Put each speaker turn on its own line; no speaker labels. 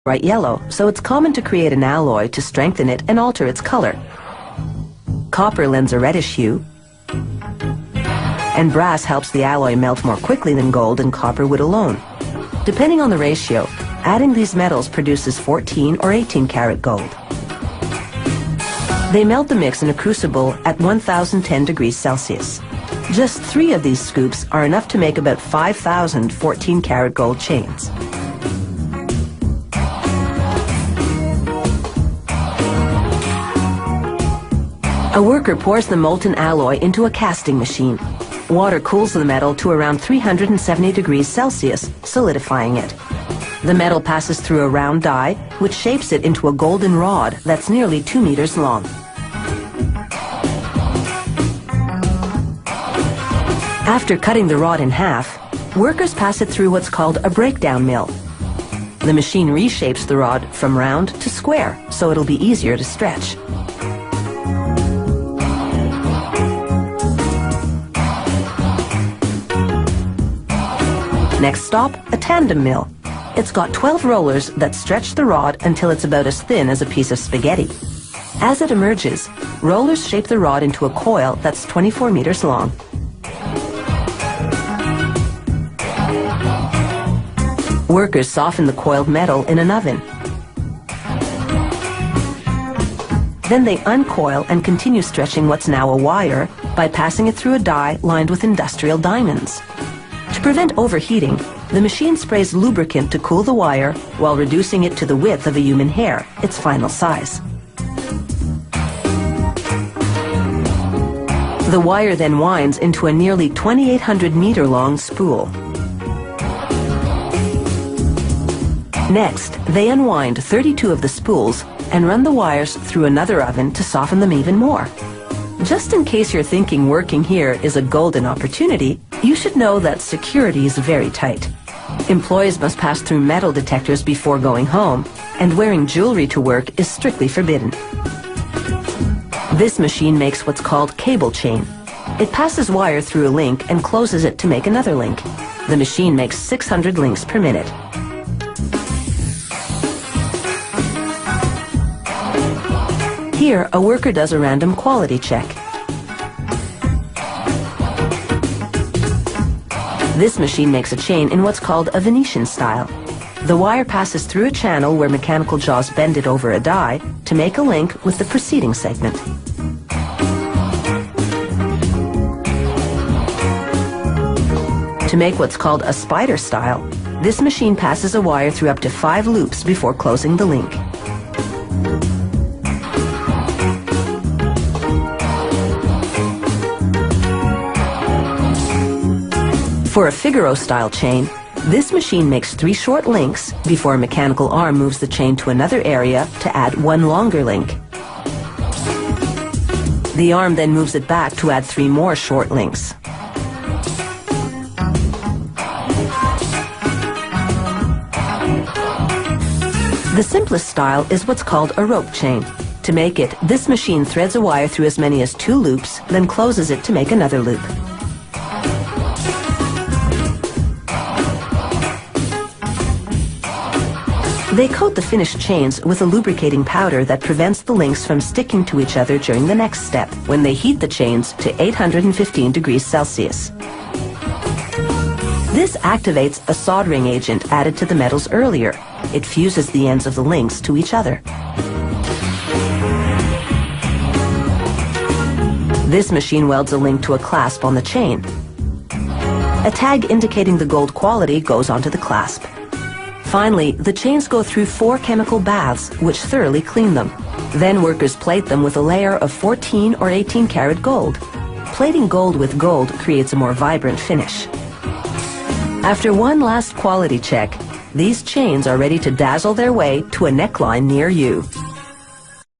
bright yellow, so it's common to create an alloy to strengthen it and alter its color. Copper lends a reddish hue, and brass helps the alloy melt more quickly than gold and copper would alone. Depending on the ratio, adding these metals produces 14 or 18 karat gold. They melt the mix in a crucible at 1010 degrees Celsius. Just 3 of these scoops are enough to make about 5,000 14 karat gold chains. A worker pours the molten alloy into a casting machine. Water cools the metal to around 370 degrees Celsius, solidifying it. The metal passes through a round die, which shapes it into a golden rod that's nearly 2 meters long. After cutting the rod in half, workers pass it through what's called a breakdown mill. The machine reshapes the rod from round to square, so it'll be easier to stretch. Next stop, a tandem mill. It's got 12 rollers that stretch the rod until it's about as thin as a piece of spaghetti. As it emerges, rollers shape the rod into a coil that's 24 meters long. Workers soften the coiled metal in an oven. Then they uncoil and continue stretching what's now a wire by passing it through a die lined with industrial diamonds. To prevent overheating, the machine sprays lubricant to cool the wire while reducing it to the width of a human hair, its final size. The wire then winds into a nearly 2,800 meter long spool. Next, they unwind 32 of the spools and run the wires through another oven to soften them even more. Just in case you're thinking working here is a golden opportunity, you should know that security is very tight. Employees must pass through metal detectors before going home, and wearing jewelry to work is strictly forbidden. This machine makes what's called cable chain. It passes wire through a link and closes it to make another link. The machine makes 600 links per minute. Here, a worker does a random quality check. This machine makes a chain in what's called a Venetian style. The wire passes through a channel where mechanical jaws bend it over a die to make a link with the preceding segment. To make what's called a spider style, this machine passes a wire through up to 5 loops before closing the link. For a Figaro-style chain, this machine makes 3 short links before a mechanical arm moves the chain to another area to add 1 longer link. The arm then moves it back to add 3 more short links. The simplest style is what's called a rope chain. To make it, this machine threads a wire through as many as 2 loops, then closes it to make another loop. They coat the finished chains with a lubricating powder that prevents the links from sticking to each other during the next step, when they heat the chains to 815 degrees Celsius. This activates a soldering agent added to the metals earlier. It fuses the ends of the links to each other. This machine welds a link to a clasp on the chain. A tag indicating the gold quality goes onto the clasp. Finally, the chains go through 4 chemical baths, which thoroughly clean them. Then workers plate them with a layer of 14 or 18 karat gold. Plating gold with gold creates a more vibrant finish. After one last quality check, these chains are ready to dazzle their way to a neckline near you.